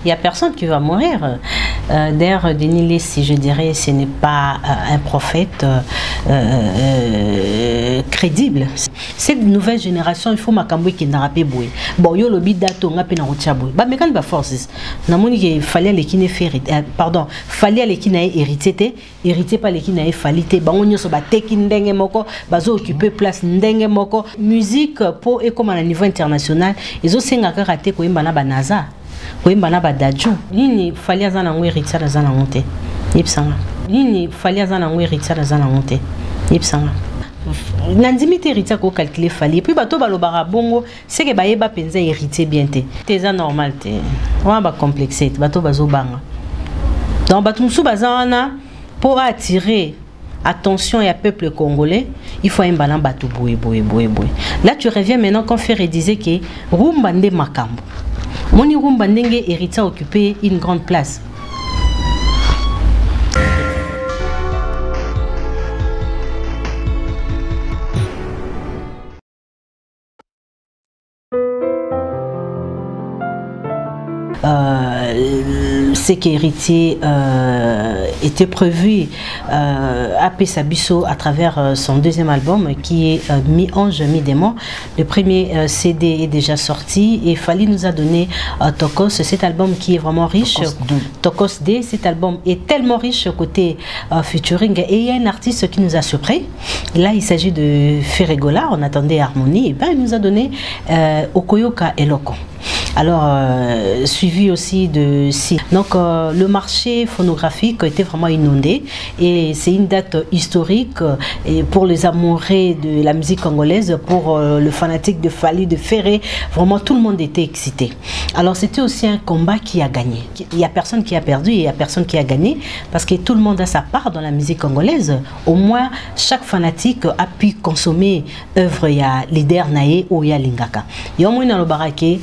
Il n'y a personne qui va mourir. D'ailleurs, Denis Lessi, je dirais, ce n'est pas un prophète crédible. Cette nouvelle génération, il faut m'acambouer qui n'a pas boué. Bon, yo lobi dato nga pe na rotiaboué. Bah, mais quand il va forces, na moni qu'il fallait les qui ne fait, pardon, fallait les qui n'a hérité, hérité pas les qui n'a fallité. Bah, on y so ba teki ndenge moko, bazo occuper place ndenge moko. Musique pour et comme à niveau international, ils ont senga karaté ko imba na banaza. Koyembana badaju nini fallait azana ngwe ritsa na zana monte yipsanga nini fallait azana ngwe ritsa na zana monte yipsanga nandimite ritsa ko calculer fallait puis bato balobara bongo c'est que bayeba penza hérité bien te teza normal te on va complexer bato bazo banga donc bato musu bazana pour attirer attention et à peuple congolais, il faut un balan batou boué. Là tu reviens maintenant quand Ferré disait que Rumbande Makambo. Moni Rumbandenge héritier a occupé une grande place. Ce qu'héritier était prévu à Pessabiso à travers son deuxième album qui est Mi-Ange, Mi-Démon. Le premier CD est déjà sorti et Fally nous a donné Tokos, cet album qui est vraiment riche. Tokos D, cet album est tellement riche côté featuring et il y a un artiste qui nous a surpris. Là, il s'agit de Ferregola, on attendait Harmonie, et ben, il nous a donné Okoyoka Eloko. Alors, suivi aussi de si. Donc, le marché phonographique était vraiment inondé et c'est une date historique et pour les amoureux de la musique congolaise, pour le fanatique de Fally, de Ferré, vraiment tout le monde était excité. Alors, c'était aussi un combat qui a gagné. Il n'y a personne qui a perdu et il n'y a personne qui a gagné parce que tout le monde a sa part dans la musique congolaise. Au moins, chaque fanatique a pu consommer œuvre ya leader nae ou ya lingaka. Et au moins dans le baraké,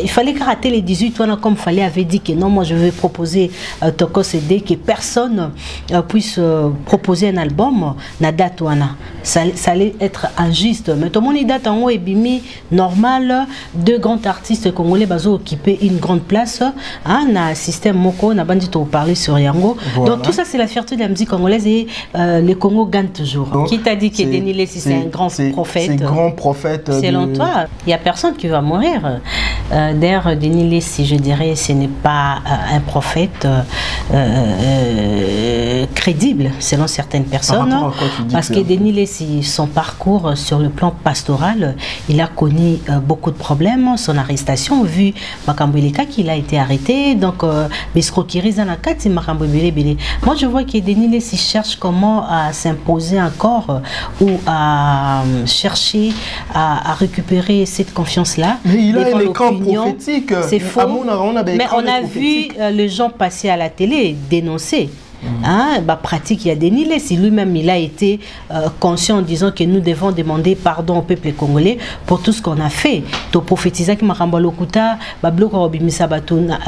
il fallait rater les 18 ans comme Fally avait dit que non, moi je vais proposer Toko CD, que personne puisse proposer un album na date wana. Ça allait être injuste. Mais tout le monde date en haut et bimi normal. Deux grands artistes congolais bazo occuper une grande place. Hein, na système Moko, na bandit au parler sur Yango. Voilà. Donc tout ça c'est la fierté de la musique congolaise et le Congo gagne toujours. Donc, qui t'a dit que Denis Lessi c'est un grand prophète? C'est un grand prophète. Selon toi, il n'y a personne qui va mourir. D'ailleurs, Denis Lessi, je dirais, ce n'est pas un prophète crédible, selon certaines personnes. Parce que Denis Lessi, son parcours sur le plan pastoral, il a connu beaucoup de problèmes. Son arrestation, vu Makamboueleka qu'il a été arrêté, donc Biskrokiri-Zanakati, Makamboueleka. Moi, je vois que Denis Lessi cherche comment à s'imposer encore ou à chercher à récupérer cette confiance-là. Mais il a un écran prophétique. C'est faux. Mais on a vu les gens passer à la télé dénoncer. Hein, bah, pratique, il y a Denis Lessi lui-même il a été conscient en disant que nous devons demander pardon au peuple congolais pour tout ce qu'on a fait. To prophétiser qui m'a remballé au kuta, bah bloc robimisa batuna,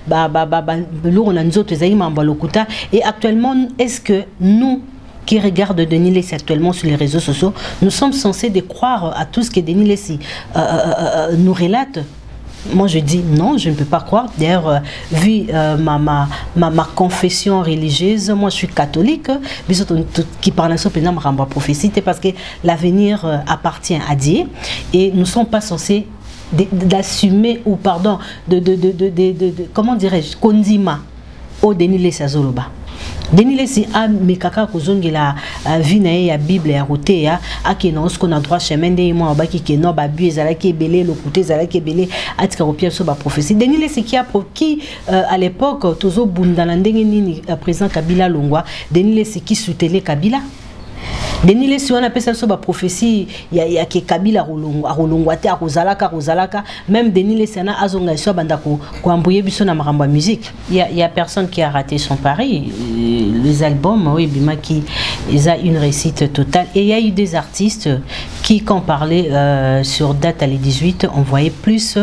on a nous autres et actuellement est-ce que nous qui regardent Denis Lessi actuellement sur les réseaux sociaux, nous sommes censés de croire à tout ce que Denis Lessi nous relate? Moi je dis non, je ne peux pas croire. D'ailleurs, vu ma confession religieuse, moi je suis catholique, qui parle de prophétie, parce que l'avenir appartient à Dieu et nous ne sommes pas censés d'assumer ou pardon, comment dirais-je, kondima au Denis Lessi Azoloba. Denis Lessi a mekaka kozongi la vie na ya Bible ya route ya akena osko na droit chemin de moi baki ke no ba bu ezala ke belé le côté ezala ke belé atika kopia so ba prophétie. Denis Lessi qui à l'époque tozo bundana ndenge nini président Kabila Longwa, Denis Lessi qui soutenait Kabila. Denis Lessi on appelle ça sur la prophétie il y a que Kabila rolongwate a rozalaka même Denis Lessi na azonga so bandako ko amboyer biso na maramba musique. Il y a personne qui a raté son pari. Les albums oui bima qui ils a une réussite totale et il y a eu des artistes qui, quand on parlait sur date à les 18, on voyait plus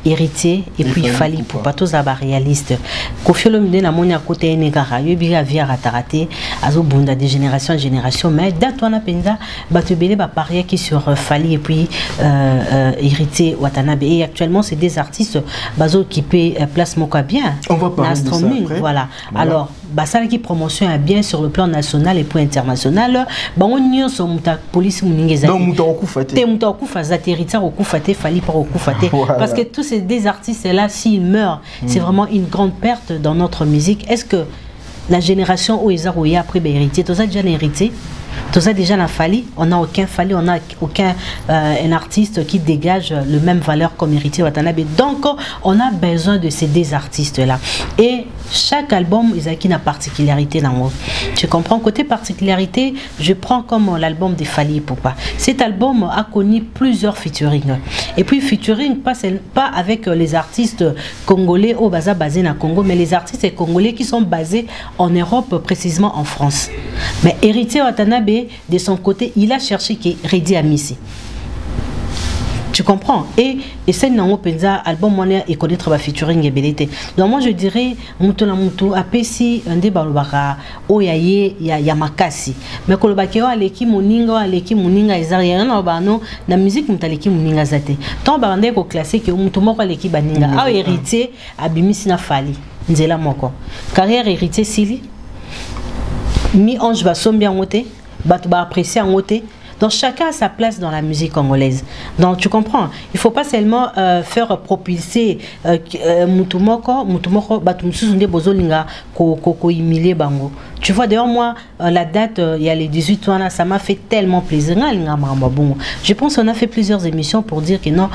héritier et puis Fally Ipupa, tous les réalistes. Kofi Olomide na moni à côté Negara, Yobi Avia Ratarate, Azo Bunda de génération en génération, mais date on a penza, Batubele va parier qui sur Fally et puis héritier Watanabe. Et actuellement, c'est des artistes bazo qui paient place Moka bien. On va parler de ça après. Voilà. Alors, ça qui promotion est bien sur le plan national et puis international. On y a la police parce que tous ces des artistes là, s'ils meurent, c'est vraiment une grande perte dans notre musique. Est-ce que la génération où ils ont après hérité, tous déjà hérité? Tout ça déjà n'a Fally, on n'a aucun Fally, on n'a aucun un artiste qui dégage le même valeur comme héritier Watanabe. Donc on a besoin de ces deux artistes là. Et chaque album ils ont une particularité dans moi. Tu comprends? Côté particularité, je prends comme l'album de Fally Ipupa. Cet album a connu plusieurs featuring. Et puis featuring pas avec les artistes congolais au basé na Congo, mais les artistes congolais qui sont basés en Europe, précisément en France. Mais héritier Watanabe, de son côté, il a cherché qui Redi Amisi. Tu comprends? Et c'est un penza album moyen et connaître ba featuring et belité. Donc moi je dirais muto na muto apesi ande balobaka oyaye ya makasi. Mais kolobaki wa leki muninga ezari na bano na musique mutaleki muninga zate. Tant bande ko classique muto moko leki baninga. A héritier abimisi na Fally. Nzela moko. Carrière héritier Sili. Mi ange va sombia ngote. Bah apprécier en côté. Donc chacun a sa place dans la musique congolaise. Donc tu comprends, il faut pas seulement faire propulser mutumoko batumsusunde bozolinga ko humilier bango. Tu vois d'ailleurs moi la date il y a les 18 ans là, ça m'a fait tellement plaisir. Je pense qu'on a fait plusieurs émissions pour dire que non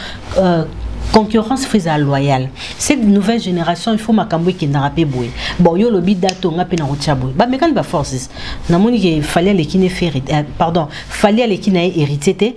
concurrence frise loyale. Cette nouvelle génération, il faut makambo qui n'a pas boué. Bon, yo lobi dato nga pe na rotia boué. Ba mekan ba forces. Na moni que fallait les qui ne fait pardon, fallait les qui n'a hérité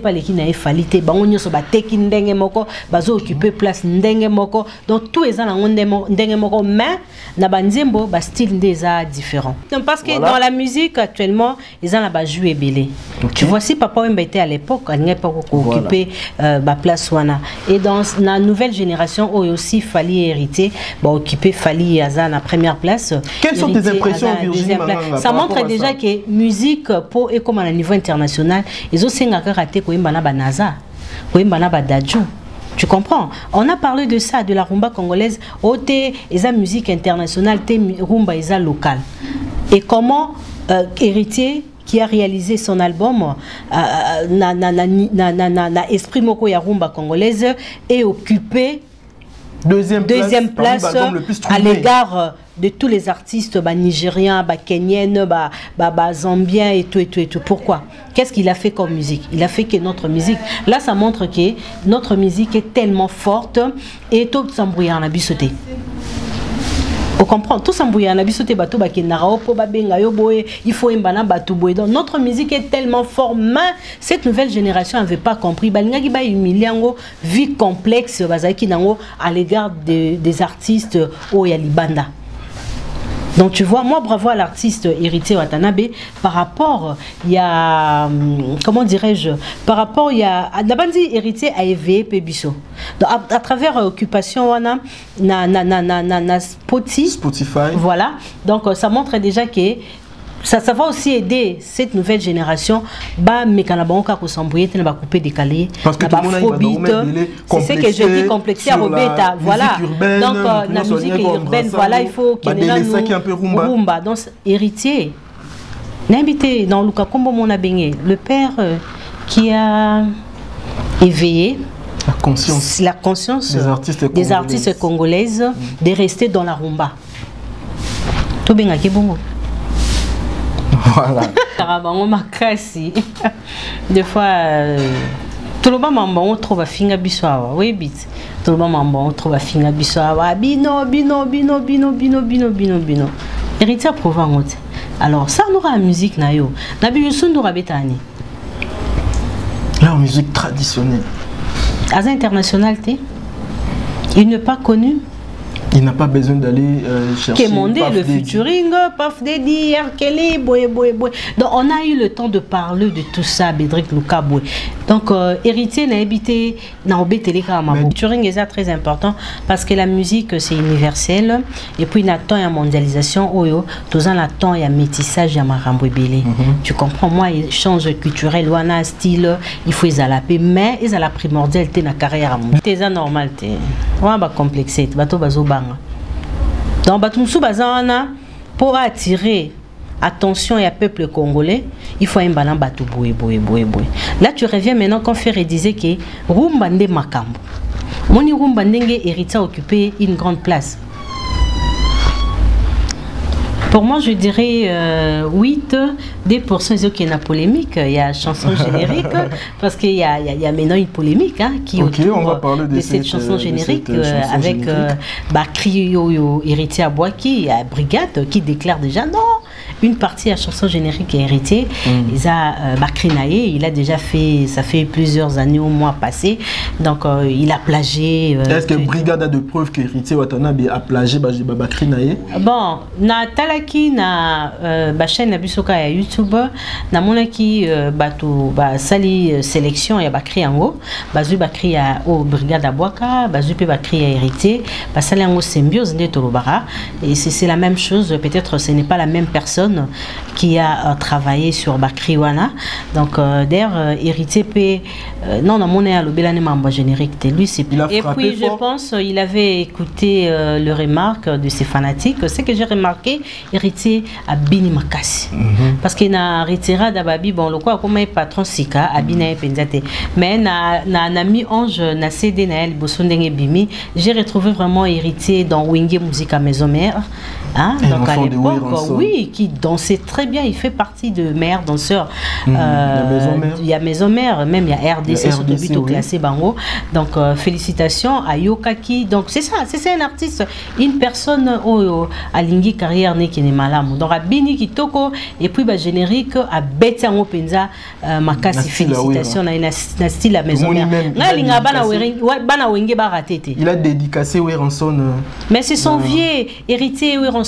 pas les qui n'a falité. Ba onyo so ba teki ndenge moko, bazo occuper place ndenge moko. Donc tout est dans ndenge moko, mais na banzembo ba style déjà différent. Donc parce que dans la musique actuellement, ils ont ba jouer belé. Tu vois si papa Wemba était à l'époque, il n'y a pas occupé ba place wana. Et dans la nouvelle génération, où aussi Fally hérité, bon, occupé Fally Aza la première place. Quelles sont tes impressions, Virginie? Ça montre déjà que musique, pour et comme à un niveau international, ils ont aussi raté Koimbana Banaza, Koimbana Badadjou. Tu comprends? On a parlé de ça, de la rumba congolaise, OT, et la musique internationale, rumba et locale. Et comment héritier qui a réalisé son album na esprit moko ya rumba congolaise et occupé deuxième place à l'égard de tous les artistes nigériens, kenyens, zambiens et tout. Pourquoi? Qu'est-ce qu'il a fait comme musique? Il a fait que notre musique, là ça montre que notre musique est tellement forte et tout s'embrouille en abussoté. On comprend, tout s'embrouille en abussoté, il faut donc notre musique est tellement forte, mais cette nouvelle génération n'avait pas compris. Vie complexe à l'égard des artistes au Yalibanda. Donc tu vois, moi bravo à l'artiste héritier Watanabe par rapport, il y a, comment dirais-je, par rapport, il y a, d'abord héritier a éveillé Pébisso. À travers occupation, na Spotify. Voilà, donc ça montre déjà que ça va aussi aider cette nouvelle génération mais quand on va s'embrouiller on va couper décalé parce que tout le monde c'est ce que je dis complexé à Robeta voilà donc la musique urbaine voilà il faut qu'il y ait un peu rumba donc héritier n'invité dans Luka Kombo mon abengé le père qui a éveillé la conscience des artistes congolaises de rester dans la rumba tout bien qui bongo. Voilà. Des fois, tout le monde on trouve à finga bissoa. Oui, bit. Tout le monde on trouve à finga bissoa. Bino. Héritier Provence. Alors, ça nous a la musique na yo. Na biusundu rabetani. La musique traditionnelle. À international, il n'est pas connu. Il n'a pas besoin d'aller chercher le featuring, Paf Dedi, Arkeli, Boé. Donc on a eu le temps de parler de tout ça, Bédrick Luka Boé. Donc héritier n'a habité dans Téléka. Le featuring est très important parce que la musique c'est universel et puis il y a tant de mondialisation, tous en temps il y a métissage, il y a marambo belé. Tu comprends, moi échange culturel, ou un style, il faut les alaper, mais ils ont la primordiale de la carrière. C'est normal, on va complexer, bateau bazo banga. Donc bateau sous bazana pour attirer attention et à peuple congolais, il faut un balan bateau boué. Là tu reviens maintenant quand Ferré disait que Rumbande Makambo. Moni Rumbande héritier a occupé une grande place. Pour moi, je dirais 8-10% qui est la polémique. Il y a chanson générique, parce qu'il y a maintenant une polémique qui on va parler de cette chanson générique avec Bakri héritier à Boaki, à Brigade, qui déclare déjà non. Une partie de la chanson générique est héritée. Bakri Naye, il a déjà fait, ça fait plusieurs années au mois passé, donc il a plagié. Est-ce que Brigade a de preuves que héritier Watanabe a plagié Bakri Naye? Bon, Natalaki na chaîne Nabisoka ya YouTube, na monaki bato sali sélection ya Bakri yango, bazu Bakri ya au Brigade à Boaka, bazu pe Bakri ya héritier, basali yango symbiose de Tolobara, et c'est la même chose, peut-être ce n'est pas la même personne qui a travaillé sur Bakri Wana. Donc d'ailleurs héritier pe non na monnaie à l'obélane membre générique de lui c'est. Et puis je pense il avait écouté le remarque de ses fanatiques. Ce que j'ai remarqué, héritier à Bini Makasi parce qu'il n'a retiré d'Ababi bon le quoi comme un patron sika à Bina Penzate mais na mi ange na CD Naël Bosondenge Bimi, j'ai retrouvé vraiment héritier dans Wenge Musique à Maison Mère. Hein? Donc à l'époque, oui, qui dansait très bien, il fait partie de meilleurs danseurs. Il y a Maison Mère, même il y a RDC sur le but au classé Bango. Donc félicitations à Yokaki. Donc c'est ça, c'est un artiste, une personne à Lingi carrière qui n'est malade. Donc à Bini Kitoko et puis générique à Betiango Penza Makasi félicitations na style à Maison Mère. Il a dédicacé Weranson. Mais c'est son vieux héritier Weranson.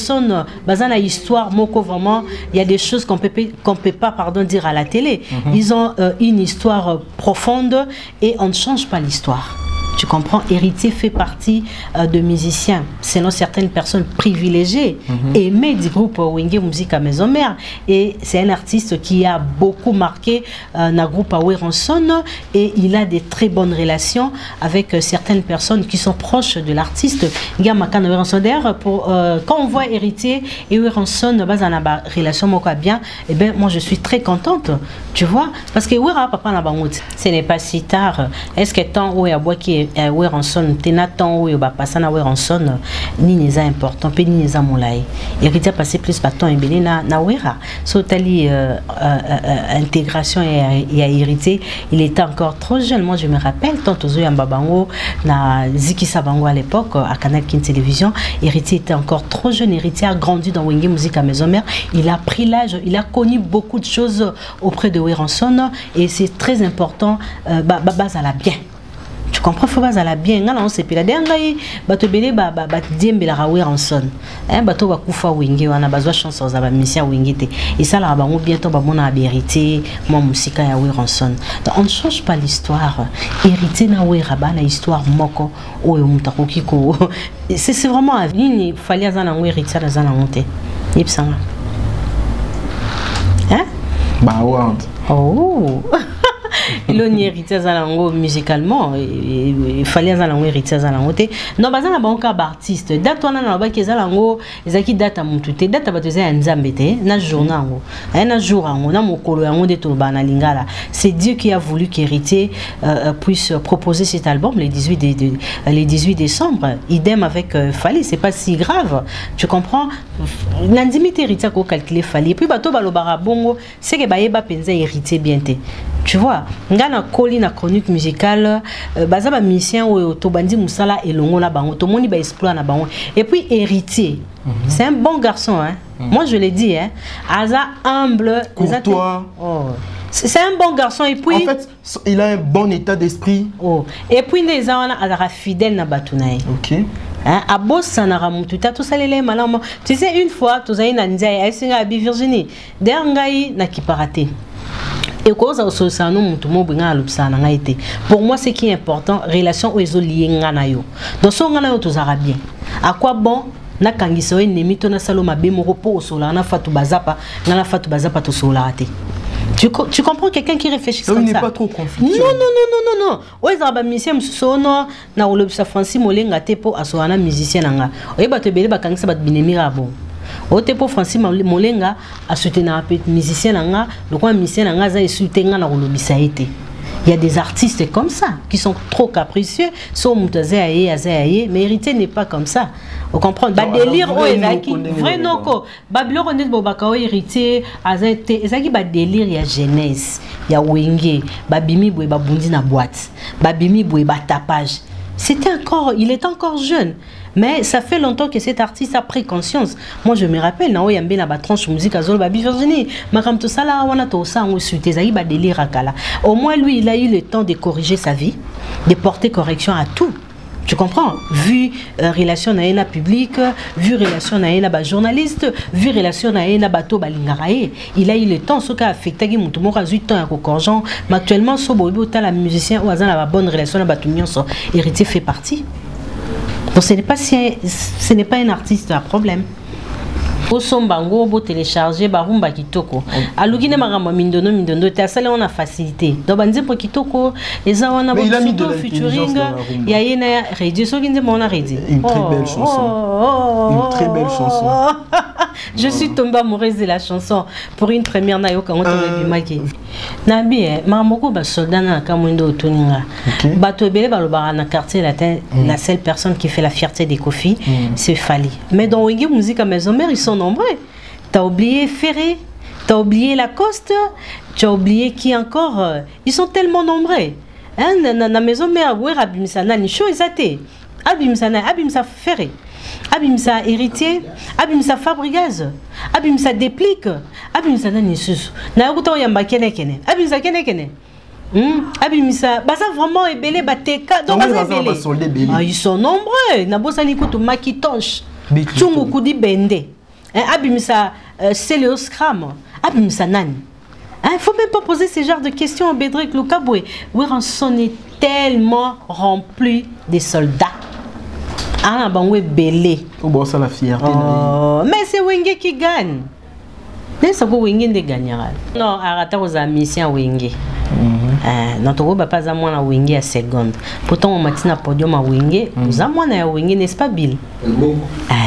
Bazana histoire moko vraiment il y a des choses qu'on peut pas dire à la télé. Ils ont une histoire profonde et on ne change pas l'histoire. Tu comprends, héritier fait partie de musiciens, selon certaines personnes privilégiées, aimées du groupe Wenge Musique à Maison Mère. Et c'est un artiste qui a beaucoup marqué le groupe Weranson et il a des très bonnes relations avec certaines personnes qui sont proches de l'artiste. D'ailleurs, quand on voit héritier et Weranson, dans une relation bien, et ben moi je suis très contente, tu vois, parce que ce n'est pas si tard. Est-ce que tant où il y a Weranson, Tenaton ou Passana Weranson, ni n'est important, pe ni n'est moulay. Héritier a passé plus de temps et belé na Wera. Sotali intégration et à héritier, il était encore trop jeune. Moi je me rappelle, tant aux yeux en Babango, na Ziki Sabango à l'époque, à Canal Kin Télévision, héritier était encore trop jeune. Héritier a grandi dans Wenge Musique à Maison Mère. Il a pris l'âge, il a connu beaucoup de choses auprès de Weranson et c'est très important. Base à la bien. Tu comprends, faut pas à la bien. On sait plus la dernière, bateau belé diembe la Weranson. Bateau va kufa Wenge, on a besoin de chance aux mission Wenge. Et ça là, bientôt mon hérité, mon musique à Weranson. Donc on ne change pas l'histoire. Hérité na Weraba na histoire moko o mutakokiko. C'est vraiment à venir. Il fallait azana hérité na zana monter. Yipsanga. Hein? Oh. Il a hérité musicalement, il fallait hériter non pas un bon cas d'artiste date on a qui zalango ezaki date à mutute date ba tozé nzambete na journal na jour na mokolo yango de tobana lingala. C'est Dieu qui a voulu qu'héritier puisse proposer cet album les 18 décembre. Idem avec Fali, c'est pas si grave, tu comprends. Nandimité héritier ko calculer Fali puis bato balobara bongo c'est que bayeba penza héritier bien té. Tu vois, ngana koli na chronique musicale, bazaba musicien ou tobandi musala et longo na bango, tout le monde va exploiter na bango. Et puis héritier, c'est un bon garçon, hein. Moi je l'ai dit, hein. Aza humble, courtois. Oh. C'est un bon garçon et puis... En fait, il a un bon état d'esprit. Oh. Et puis, les gens sont fidèles à Batounaï. Ok. À Bossa, tout ça, les malins. Tu sais, une fois, tu as une Andiaï, elle s'est à Virginie. Derrière, n'a qui pas raté. Et quoi ça ça nous pour moi ce qui est important relation aux liés nganayo donc so nganayo tous arabien à quoi bon na kangiso ennemi to na saloma be mo repos sola na fatu bazapa to sola te. Tu comprends quelqu'un qui réfléchit comme ça? Il n'est pas trop conflictuel. Non. Ouais, ça va musicien sono na olobisa Francis Molenga te po asoana musicien nanga. Oye ba te bele ba kangisa ba binemira bon. Ote po Francis Molenga a soutenir un peu musicien nanga, le coin musicien nanga za soutenir na olobisa été. Il y a des artistes comme ça qui sont trop capricieux, sont mutazaye, mais héritier n'est pas comme ça. Vous comprenez? Ba délire o ezaki vrai noko. Ba biloko net bobaka o héritier azate ezaki ba délire ya jeunesse, ya wenge, ba bimi boye ba bundi na boîte, ba bimi boye ba tapage. Il est encore jeune. Mais ça fait longtemps que cet artiste a pris conscience. Moi, je me rappelle, na oyambe na ba tranche musique azol ba Virginie, makam to sala wana to sa on suite ezaki ba délire akala. Au moins lui, il a eu le temps de corriger sa vie, de porter correction à tout. Tu comprends? Vu relation na ena public, vu relation na ena ba journaliste, vu relation na ena bato balingarae, il a eu le temps ce qui a affecté qui mutumo ka 8 ans à corrigeant, mais actuellement so bobo ta la musicien ou azan la bonne relation na bato nyonso, héritier fait partie. Donc ce n'est pas un artiste à problème. Sombango bo télécharger barumba kitoko alugine makambo mindono te asala on a facilité donc banze pour kitoko les awana bo featuring ya yena radio so kinze mona radio une très belle chanson une très belle chanson. Je suis tombée amoureuse de la chanson pour une première na yo quand on bimaki nabi mamoko ba soldat na kamwendo otoninga bato ebele balobara na quartier latin la seule personne qui fait la fierté des Kofi c'est Fally, mais dans Wenge musique à maison mère ils sont nombreux. T'as oublié Ferré, t'as oublié Lacoste, tu as oublié qui encore? Ils sont tellement nombreux. Hein, na maison mère ouais abimsa nani show ezate. Abimsa Ferré. Abimsa héritier, abimsa Fabregas, abimsa déplique, abimsa nani sus. Na yokuta yamba kene. Abimsa kene. Abimisa baza vraiment ebele bateka donc ils sont nombreux. Na bosali kutu makitonche. Tchungu kudi bende. Abimisa Célio Scram. Abimisa nani. Il ne faut même pas poser ce genre de questions à Bédrick Lukaboué. Wiranson est tellement rempli de soldats. Ah, ben belé. Oh, ça la fierté. Mais c'est Wenge qui gagne. Mais ça vaut Wenge de gagner. Non, arrêtez aux amis, c'est Wenge. Notre groupe n'a pas à moi na Wenge à seconde. Pourtant, on m'a dit na podium à Wenge. Nous avons na Wenge, n'est-ce pas Bill?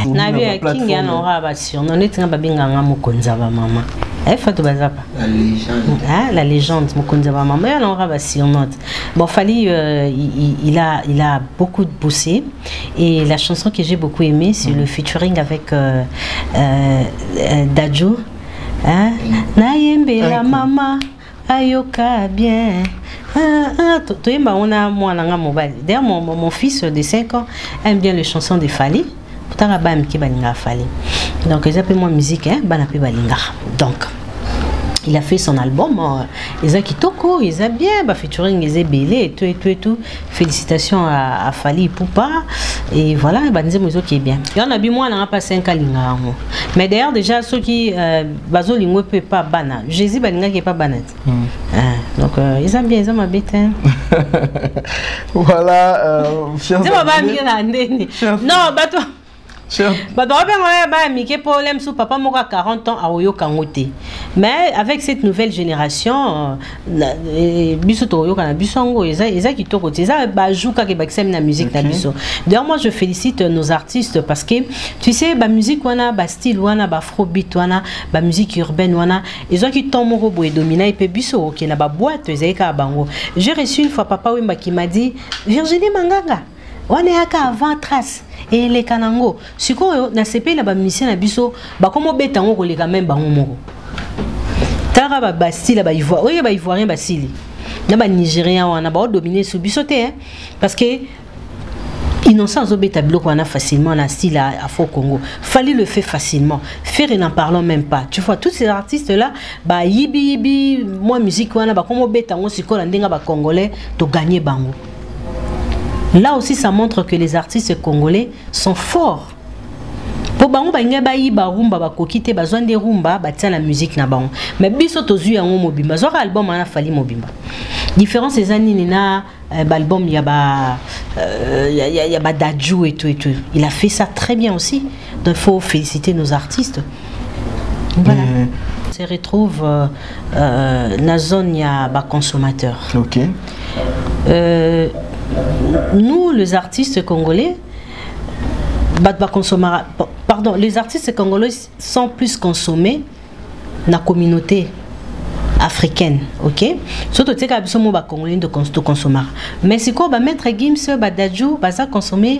Na bien King ya na ora ba sur. Non, n'est-ce pas binga ngamu konzaba mama. Fatou Bazapa. La légende. La légende, Mokonzaba mama ya na ora ba sur note. Bon, Fally il a beaucoup poussé et la chanson que j'ai beaucoup aimée c'est le featuring avec Dadjo. Nayembe la mama. Ayoka bien. D'ailleurs, mon fils de 5 ans aime bien les chansons de Fally. Donc, ils appellent moi musique, donc, il a fait son album. Ils ont kitoko, ils ont bien, featuring, ils ont belé et tout. Félicitations à Fally Poupa. Et voilà, ils ont qui est bien. Il y en a bien, moi, on n'a pas 5 ans. Mais d'ailleurs, déjà, ceux qui baso lingwe peut pas bana. Jésus balinga qui est pas banat. Donc ils ont bien, ils ont ma bête. Voilà, chers amis. Non, bah toi. Papa m'a 40 ans à Oyo Kangote. Mais avec cette nouvelle génération, d'ailleurs moi je félicite nos artistes parce que tu sais, la musique, la style, la afrobeat, la musique urbaine, ils ont qui tombent et dominent et puis biso qui na ba boîte, j'ai reçu une fois papa qui m'a dit Virginie Manganga, on est à 20 traces. Et les kanango, si on a CP la musicien na biso, ba comme betango ko les même bango moko. Tara ba Bastille ba ivoire, oui ba ivoirien Bastille. Na ba nigérien on a ba dominer sous biso te parce que Innocent Zobeta Bloko on a facilement un style à Faux Congo. Fallait le faire facilement. Faire et n'en parlons même pas. Tu vois, tous ces artistes-là, bah, yibi, moi, musique, bah, comme au bêta, on s'y colle en dingue, bah, congolais, to gagner bango. Là aussi, ça montre que les artistes congolais sont forts. Pour bango, bah, n'y a pas yiba rumba, bah, kokite, bah, zone des rumba, bah, tiens la musique na bango. Mais biso tozu en mobimba, zora album, on a fallu mobimba. Différence ces années, nina, album, il y a Dadju et tout et tout. Il a fait ça très bien aussi. Donc il faut féliciter nos artistes. Voilà. On se retrouve dans la zone, il y a des consommateurs. Ok. Nous, les artistes congolais, les artistes congolais sont plus consommés dans la communauté africaine, ok? Surtout tu sais qu'à biso mo ba congolais de consommer. Mais c'est quoi ba mettre Gims ba Dadju ba ça consommé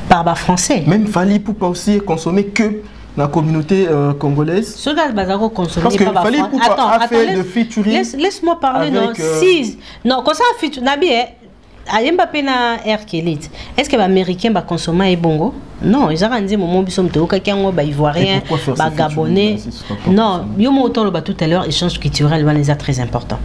par ba français. Même Fally Ipupa aussi consommé que la communauté congolaise. Ce gars ba ça consommer parce que pas Fally Ipupa a fait de featuring. Laisse-moi parler avec, non. Si non, quand ça featuring Nabi Ayemba pena Air Kelite. Est-ce que les Américains va consommer bongo? Non, ils ont dit mon bisom te okakango ba ivoirien, ba gabonais. Non, yo mo autant le tout à l'heure échange culturel est très important.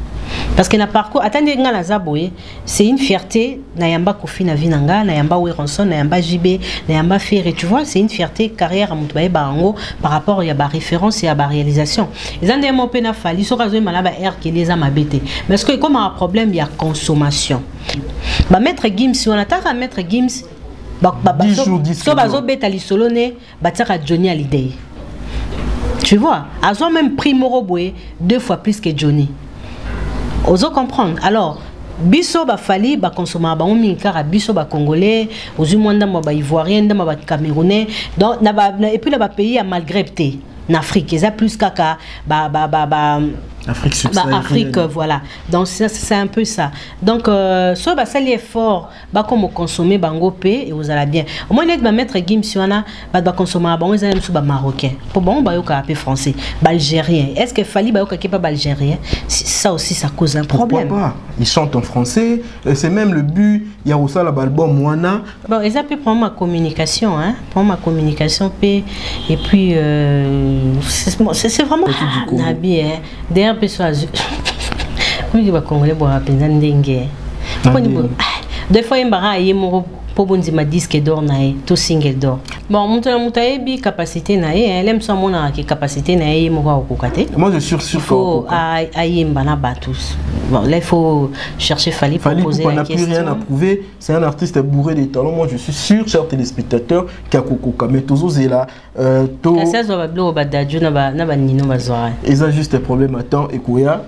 Parce que na parcours attendez ngala zaboye, c'est une fierté na yamba kofi na vinanga, na yamba Weronson, na yamba JB, na yamba Ferré, tu vois, c'est une fierté carrière à Moutbaye Barango par rapport à ba référence et à ba réalisation. Ils ont des mots pena Fally so razo malaba Air qui les a mabete. Mais est-ce que comme un problème il y a consommation. Ba mettre Gims si on attaque à mettre Gims so bazo beta li solone bataka Johnny Hallyday. Tu vois, ils ont même pris Moroboé 2 fois plus que Johnny. Oso comprendre. Alors, biso ba Fally ba consommer ba minkara biso ba congolais, ozu mwanda ba ivoirien, ndama ba camerounais. Donc et puis là ba pays à malgré té. En Afrique, ils ont plus caca, Afrique subsaharienne. Afrique, voilà. Donc c'est un peu ça. Donc soit ça l'effort, comme consommer bangopé et vous allez bien. Au moins va mettre Gims Siwana, va consommer bon ils aiment sous marocain. Pour bon bah yo capé français, algérien. Est-ce que Fally bah yo capé pas algérien? Ça aussi ça cause un problème. Pourquoi pas? Ils chantent en français, c'est même le but. Il y a aussi l'album Moana. Bon, ils ont pu prendre ma communication, hein, prendre ma communication et puis c'est vraiment nabi hein. D'ailleurs persuasion. Oui, va congolais boire penza ndenge. Des fois il m'a dit pour bon dire ma disque d'or nae, tout single d'or. Bon, monter bi capacité nae, elle aime ça mon capacité nae mo va okokate. Moi je suis sûr faut ayemba na batus. Bon, là il faut chercher Fally pour poser la question. N'a plus rien à prouver, c'est un artiste bourré de talents. Moi je suis sûr, chers téléspectateurs, qu'Akokoka mais tous os là to ça va blo ba dadju na ba nino ba zoa. Ils ont juste un problème à temps et Koya.